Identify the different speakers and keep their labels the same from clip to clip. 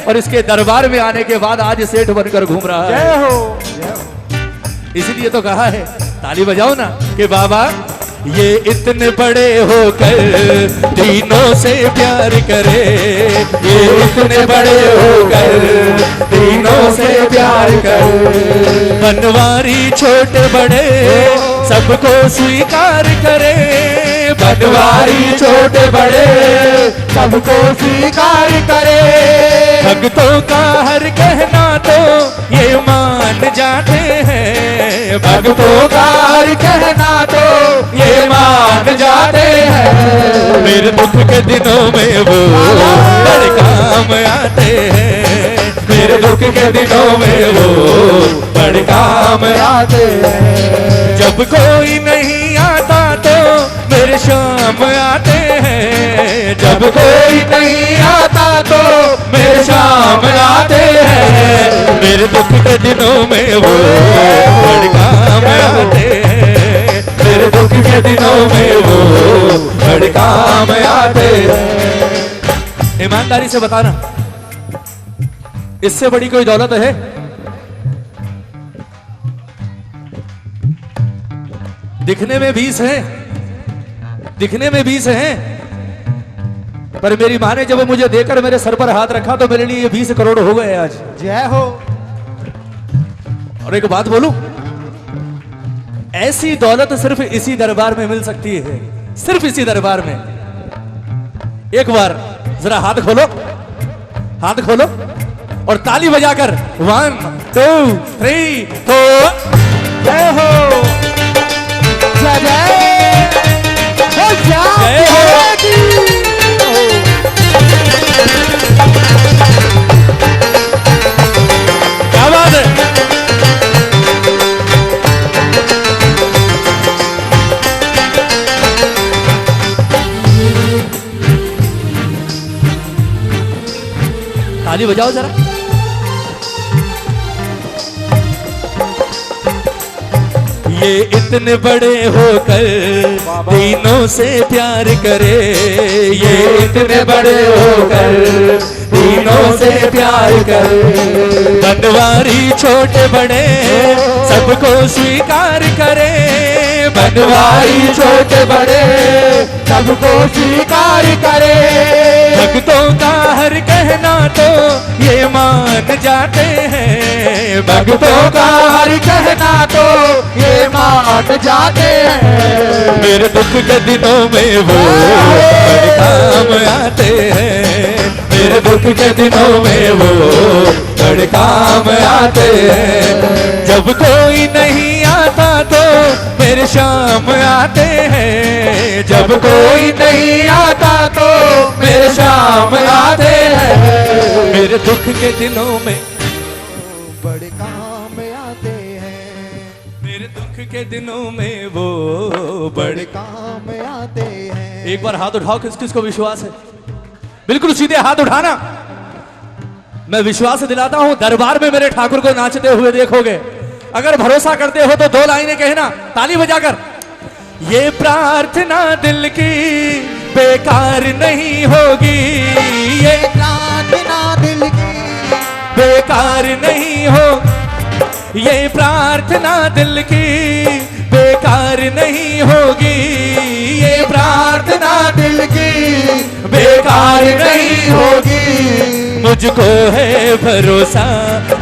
Speaker 1: और इसके दरबार में आने के बाद आज सेठ बनकर घूम रहा है।
Speaker 2: जय हो।
Speaker 1: इसीलिए तो कहा है, ताली बजाओ ना, कि बाबा ये इतने बड़े होकर तीनों से प्यार करे, ये इतने बड़े होकर तीनों से प्यार करे, बनवारी छोटे बड़े सबको स्वीकार करे, बनवारी छोटे बड़े
Speaker 2: सबको स्वीकार करे,
Speaker 1: भक्तों का हर कहना तो ये मान जाते हैं, भक्तों का हर कहना तो ये मान जाते हैं, मेरे दुख के दिनों में वो बड़े काम आते हैं, मेरे दुख के दिनों में वो बड़े काम आते हैं, जब कोई नहीं आता तो मेरे शाम आते हैं, जब कोई नहीं आता तो मेरे शाम आते हैं, मेरे दुख के दिनों में वो बड़े काम आते हैं, मेरे दुख के दिनों में वो बड़े काम आते हैं। ईमानदारी से बताना, इससे बड़ी कोई दौलत है? दिखने में 20 है, दिखने में 20 हैं, पर मेरी माँ ने जब मुझे देकर मेरे सर पर हाथ रखा तो मेरे लिए 20 करोड़ हो गए आज।
Speaker 2: जय हो।
Speaker 1: और एक बात बोलूं, ऐसी दौलत सिर्फ इसी दरबार में मिल सकती है, सिर्फ इसी दरबार में। एक बार जरा हाथ खोलो, हाथ खोलो और ताली बजाकर 1 2 3 4
Speaker 2: जय हो। जय जय
Speaker 1: क्या बात है। ताली बजाओ जरा। ये इतने बड़े होकर तीनों से प्यार करे, ये इतने बड़े होकर तीनों से प्यार करे, बनवारी छोटे बड़े सबको स्वीकार करे, बनवारी छोटे बड़े
Speaker 2: सबको स्वीकार करे,
Speaker 1: भक्तों का हर कहना तो ये मान जाते हैं, भक्तों का हर कहना तो
Speaker 2: ये मान जाते हैं,
Speaker 1: मेरे दुख के दिनों में वो बड़े काम आते हैं, मेरे दुख के दिनों में वो बड़े काम आते हैं, जब कोई नहीं आता तो मेरे शाम आते हैं, जब कोई नहीं आता तो मेरे शाम आते हैं, मेरे दुख के दिनों में
Speaker 2: बड़े काम आते हैं,
Speaker 1: मेरे दुख के दिनों में वो बड़े
Speaker 2: काम आते हैं।
Speaker 1: एक बार हाथ उठाओ, किस किस को विश्वास है? बिल्कुल सीधे हाथ उठाना। मैं विश्वास दिलाता हूं, दरबार में मेरे ठाकुर को नाचते हुए देखोगे। अगर भरोसा करते हो तो 2 लाइनें कहना ताली बजाकर। ये प्रार्थना दिल की बेकार नहीं होगी, ये
Speaker 2: प्रार्थना दिल की
Speaker 1: बेकार नहीं हो, ये प्रार्थना दिल की बेकार नहीं होगी, ये प्रार्थना दिल की बेकार नहीं होगी, मुझको है भरोसा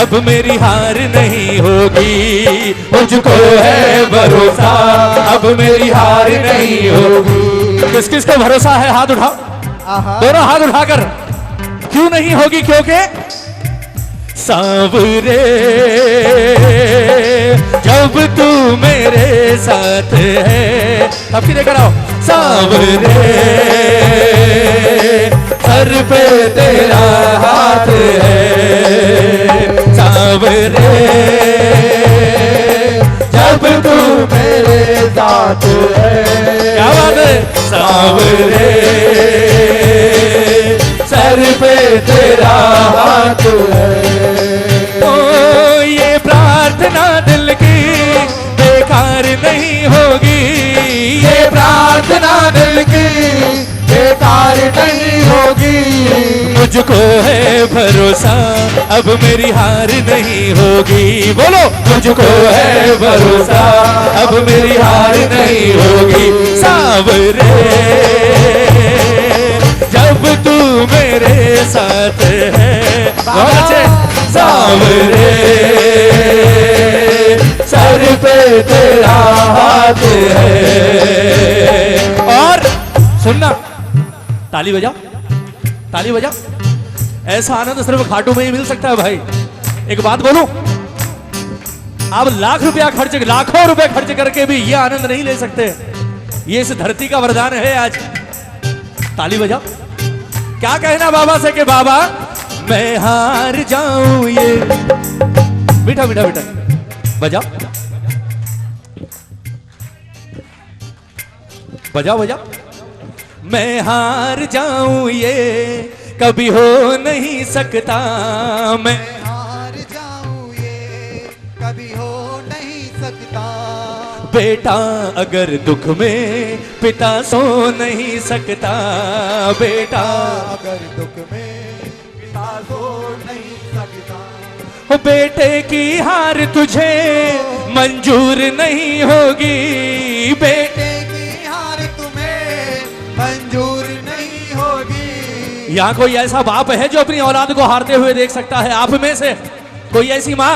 Speaker 1: अब मेरी हार नहीं होगी, मुझको है भरोसा अब मेरी हार नहीं होगी। किस किस को भरोसा है? हाथ उठाओ, दोनों हाथ उठाकर। क्यों नहीं होगी? क्योंकि सांवरे जब तू मेरे साथ है, अब की लेकर आओ। सांवरे सर पे तेरा हाथ है, सांवरे जब तू मेरे साथ है। क्या बात है? सांवरे सर पे तेरा हाथ है। तो ये प्रार्थना दिल की बेकार नहीं होगी, ये प्रार्थना दिल की
Speaker 2: बेकार नहीं होगी,
Speaker 1: मुझको है भरोसा भरोसा अब मेरी हार नहीं होगी। बोलो मुझको है भरोसा अब मेरी हार नहीं होगी। सांवरे जब तू मेरे साथ है, सांवरे सर पे तेरा हाथ है। और सुनना, ताली बजाओ, ताली बजाओ। ऐसा आनंद सिर्फ खाटू में ही मिल सकता है भाई। एक बात बोलूं, आप लाख रुपया खर्च, लाखों रुपए खर्च करके भी ये आनंद नहीं ले सकते। ये इस धरती का वरदान है आज। ताली बजाओ। क्या कहना बाबा से कि बाबा मैं हार जाऊं ये, मीठा मीठा मीठा बजाओ बजाओ बजाओ। मैं हार जाऊं ये कभी हो नहीं सकता। मैं
Speaker 2: हार जाऊं ये कभी हो नहीं सकता।
Speaker 1: बेटा अगर दुख में पिता सो नहीं सकता। बेटा
Speaker 2: अगर दुख में पिता सो नहीं सकता।
Speaker 1: हो बेटे की हार तुझे मंजूर नहीं होगी। बेटे
Speaker 2: की हार तुम्हें मंजूर नहीं होगी।
Speaker 1: यहाँ कोई ऐसा बाप है जो अपनी औलाद को हारते हुए देख सकता है? आप में से कोई ऐसी माँ?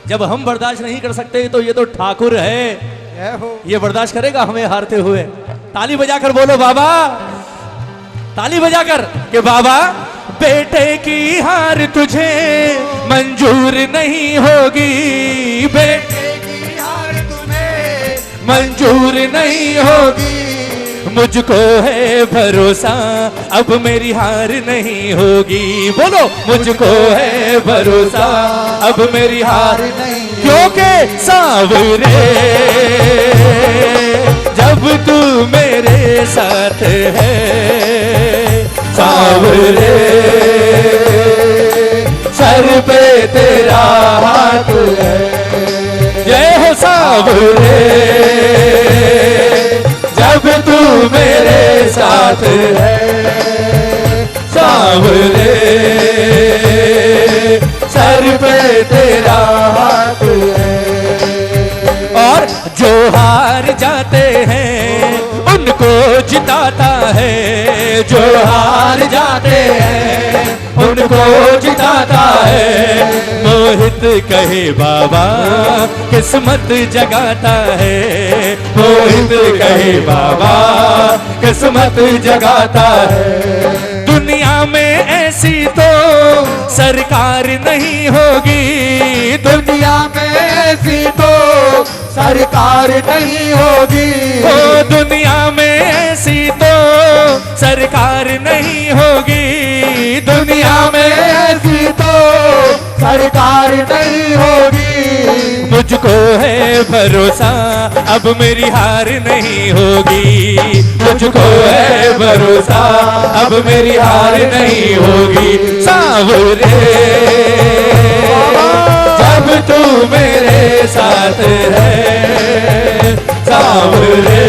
Speaker 1: जब हम बर्दाश्त नहीं कर सकते तो ये तो ठाकुर है, ये बर्दाश्त करेगा हमें हारते हुए? ताली बजाकर बोलो बाबा, ताली बजाकर कि बाबा बेटे की हार तुझे मंजूर नहीं होगी। बेटे
Speaker 2: की हार तुम्हें
Speaker 1: मंजूर नहीं होगी। मुझको है भरोसा अब मेरी हार नहीं होगी। बोलो मुझको है भरोसा अब मेरी हार
Speaker 2: नहीं,
Speaker 1: क्योंकि सांवरे जब तू मेरे साथ है। सांवरे सर पे तेरा हाथ है। जय हो सांवरे जब तू मेरे साथ है। सांवरे सर पे तेरा हाथ है। और जो हार जाते हैं उनको जिताता है। जो हार जाते हैं उनको जिताता है। मोहित कहे बाबा किस्मत जगाता है। मोहित कहे बाबा किस्मत जगाता है। दुनिया में ऐसी तो सरकार नहीं होगी।
Speaker 2: दुनिया में ऐसी तो सरकार नहीं होगी।
Speaker 1: ओ दुनिया में ऐसी तो सरकार नहीं होगी। दुनिया में
Speaker 2: ऐसी तो सरकार नहीं होगी।
Speaker 1: मुझको है भरोसा अब मेरी हार नहीं होगी। मुझको है भरोसा अब मेरी हार नहीं होगी। सांवरे जब तू मेरे साथ है। सांवरे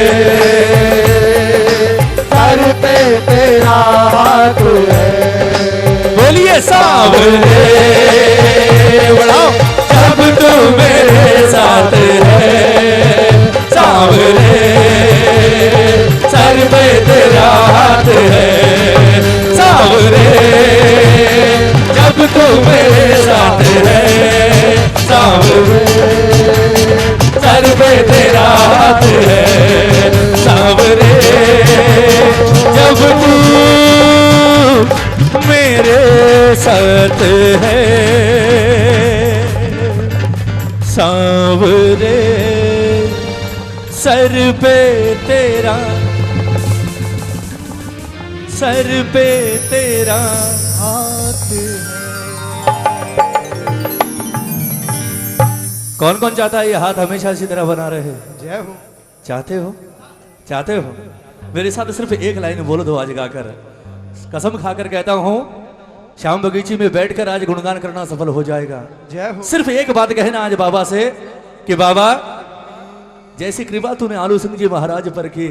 Speaker 2: सर पे तेरा हाथ है।
Speaker 1: बोलिए सांवरे बढ़ाओ जब तू मेरे साथ है। सांवरे सर पे तेरा हाथ है। सांवरे जब तू मेरे साथ है। सांवरे सर पे तेरा हाथ है। सांवरे जब तू मेरे साथ है। सांवरे सर पे तेरा, सर पे तेरा
Speaker 2: हाथ है।
Speaker 1: कौन कौन चाहता है ये हाथ हमेशा इसी तरह बना रहे?
Speaker 2: जय हो।
Speaker 1: चाहते हो? चाहते हो? मेरे साथ सिर्फ एक लाइन बोल दो आज गाकर। कसम खाकर कहता हूं श्याम बगीची में बैठकर आज गुणगान करना सफल हो जाएगा।
Speaker 2: जय हो।
Speaker 1: सिर्फ एक बात कहना आज बाबा से कि बाबा जैसी कृपा तूने आलू सिंह जी महाराज पर की,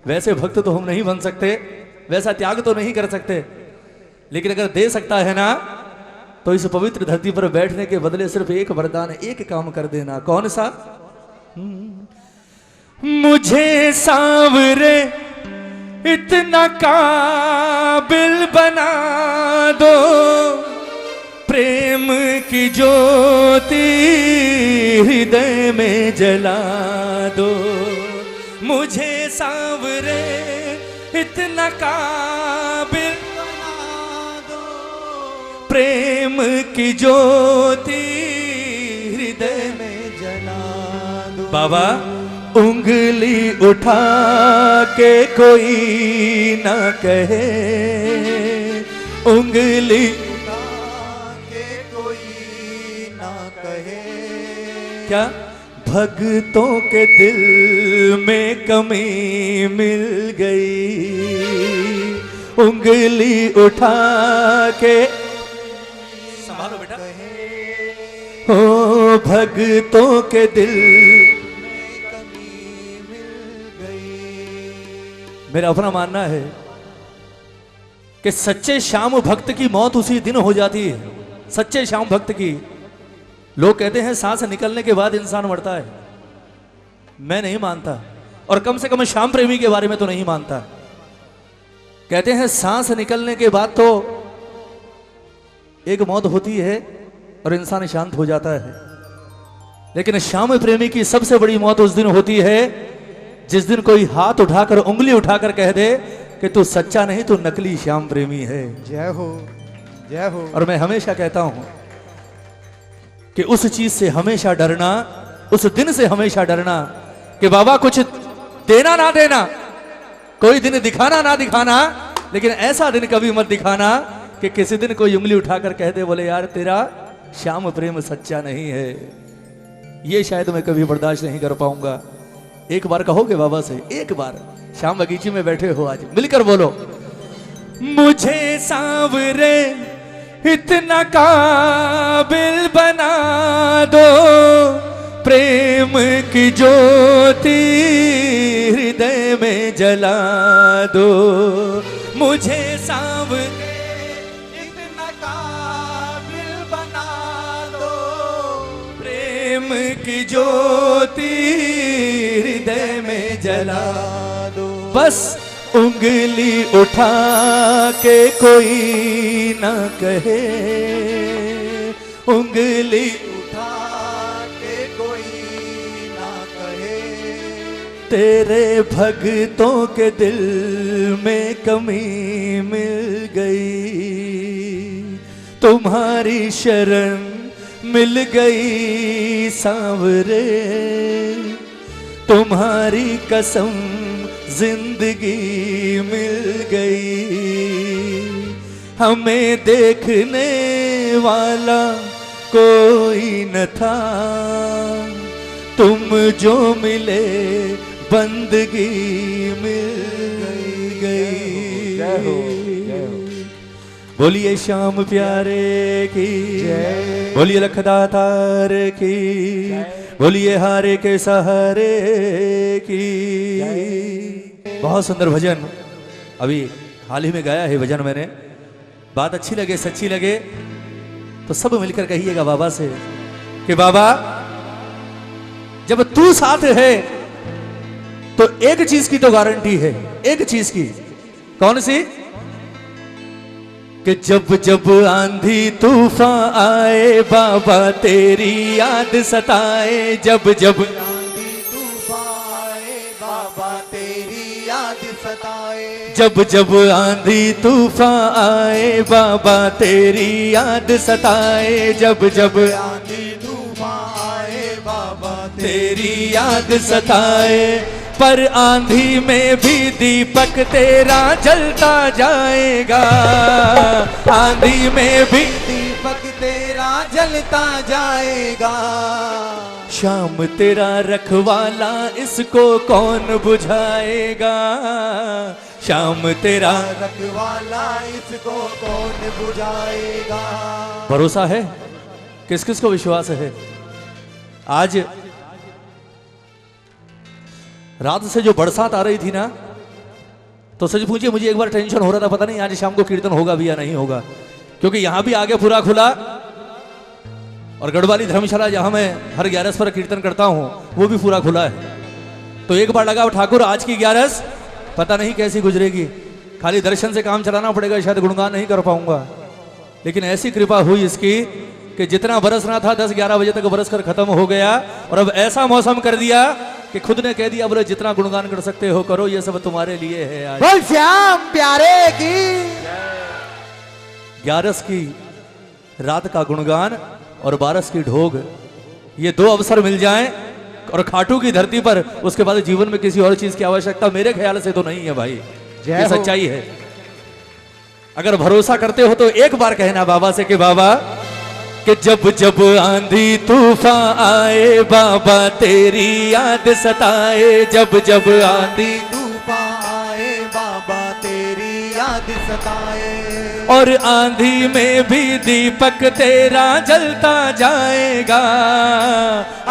Speaker 1: वैसे भक्त तो हम नहीं बन सकते, वैसा त्याग तो नहीं कर सकते, लेकिन अगर दे सकता है ना, तो इस पवित्र धरती पर बैठने के बदले सिर्फ एक वरदान, एक काम कर देना। कौन सा? मुझे सांवरे इतना काबिल बना दो, प्रेम की ज्योति हृदय में जला दो। मुझे सांवरे इतना काबिल
Speaker 2: बना दो,
Speaker 1: प्रेम की ज्योति हृदय
Speaker 2: में जला दो।
Speaker 1: बाबा उंगली उठा के कोई ना कहे, उंगली
Speaker 2: उठा के कोई ना कहे,
Speaker 1: क्या भक्तों के दिल में कमी मिल गई। उंगली उठा के, संभालो बेटा, ओ भक्तों के दिल
Speaker 2: में कमी मिल गई।
Speaker 1: मेरा अपना मानना है कि सच्चे श्याम भक्त की मौत उसी दिन हो जाती है। सच्चे श्याम भक्त की, लोग कहते हैं सांस निकलने के बाद इंसान मरता है, मैं नहीं मानता, और कम से कम श्याम प्रेमी के बारे में तो नहीं मानता। कहते हैं सांस निकलने के बाद तो एक मौत होती है और इंसान शांत हो जाता है, लेकिन श्याम प्रेमी की सबसे बड़ी मौत उस दिन होती है जिस दिन कोई हाथ उठाकर, उंगली उठाकर कह दे कि तू सच्चा नहीं, तू नकली श्याम प्रेमी है।
Speaker 2: जय हो, जय हो।
Speaker 1: और मैं हमेशा कहता हूं कि उस चीज से हमेशा डरना, उस दिन से हमेशा डरना कि बाबा कुछ देना ना देना, कोई दिन दिखाना ना दिखाना, लेकिन ऐसा दिन कभी मत दिखाना कि किसी दिन कोई उंगली उठाकर कह दे बोले यार तेरा श्याम प्रेम सच्चा नहीं है। ये शायद मैं कभी बर्दाश्त नहीं कर पाऊंगा। एक बार कहोगे बाबा से, एक बार श्याम बगीचे में बैठे हो, आज मिलकर बोलो, मुझे सांवरे इतना काबिल बना दो, प्रेम की ज्योति हृदय में जला दो। मुझे सांवरे
Speaker 2: इतना काबिल बना दो,
Speaker 1: प्रेम की ज्योति हृदय में जला
Speaker 2: दो।
Speaker 1: बस उंगली उठा के कोई ना कहे, उंगली
Speaker 2: उठा के कोई ना कहे,
Speaker 1: तेरे भक्तों के दिल में कमी मिल गई। तुम्हारी शरण मिल गई सांवरे, तुम्हारी कसम जिंदगी मिल गई। हमें देखने वाला कोई न था, तुम जो मिले बंदगी मिल गई।
Speaker 2: जय हो, जय हो।
Speaker 1: बोलिए श्याम प्यारे की
Speaker 2: जय।
Speaker 1: बोलिए लखदातार की, बोलिए हारे के सहारे की। बहुत सुंदर भजन अभी हाल ही में गाया है भजन मैंने। बात अच्छी लगे, सच्ची लगे तो सब मिलकर कहिएगा बाबा से कि बाबा जब तू साथ है तो एक चीज की तो गारंटी है, एक चीज की। कौन सी? कि जब जब आंधी तूफान आए बाबा तेरी याद सताए, जब जब
Speaker 2: आंधी तूफान आए बाबा तेरी याद सताए,
Speaker 1: जब जब आंधी तूफान आए बाबा तेरी याद सताए, जब जब
Speaker 2: आंधी तूफान आए बाबा
Speaker 1: तेरी याद सताए। पर आंधी में भी दीपक तेरा जलता जाएगा, आंधी में भी
Speaker 2: दीपक तेरा जलता जाएगा।
Speaker 1: श्याम तेरा रखवाला इसको कौन बुझाएगा, श्याम तेरा
Speaker 2: रखवाला इसको कौन बुझाएगा।
Speaker 1: भरोसा है? किस किस को विश्वास है? आज रात से जो बरसात आ रही थी ना, तो सच पूछिए, मुझे एक बार टेंशन हो रहा था, पता नहीं आज शाम को कीर्तन होगा भी या नहीं होगा, क्योंकि यहां भी आगे पूरा खुला और गढ़वाली धर्मशाला जहां मैं हर 11 पर कीर्तन करता हूं वो भी पूरा खुला है। तो एक बार लगा ठाकुर आज की 11 पता नहीं कैसी गुजरेगी, खाली दर्शन से काम चलाना पड़ेगा, शायद गुणगान नहीं कर पाऊंगा। लेकिन ऐसी कृपा हुई इसकी कि जितना बरसना था 10-11 बजे तक बरस कर खत्म हो गया, और अब ऐसा मौसम कर दिया कि खुद ने कह दिया, बोले जितना गुणगान कर सकते हो करो, ये सब तुम्हारे लिए है। आज
Speaker 2: बोल श्याम प्यारे की
Speaker 1: 11 की रात का गुणगान और 12 की ढोग, ये दो अवसर मिल जाएं और खाटू की धरती पर, उसके बाद जीवन में किसी और चीज की आवश्यकता मेरे ख्याल से तो नहीं है भाई,
Speaker 2: जय
Speaker 1: ये
Speaker 2: हो।
Speaker 1: सच्चाई है। अगर भरोसा करते हो तो एक बार कहना बाबा से कि बाबा कि जब जब आंधी तूफान आए बाबा तेरी याद सताए, जब जब आंधी
Speaker 2: तूफान आए बाबा तेरी याद सताए,
Speaker 1: और आंधी में भी दीपक तेरा जलता जाएगा,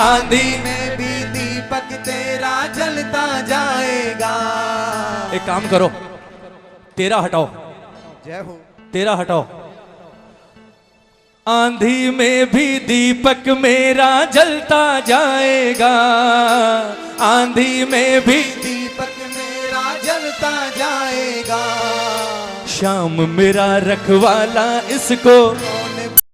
Speaker 1: आंधी
Speaker 2: में भी दीपक तेरा जलता जाएगा।
Speaker 1: एक काम करो, तेरा हटाओ,
Speaker 2: जय हो।
Speaker 1: तेरा हटाओ। आंधी में भी दीपक मेरा जलता जाएगा, आंधी में भी
Speaker 2: दीपक मेरा जलता जाएगा।
Speaker 1: श्याम मेरा रखवाला इसको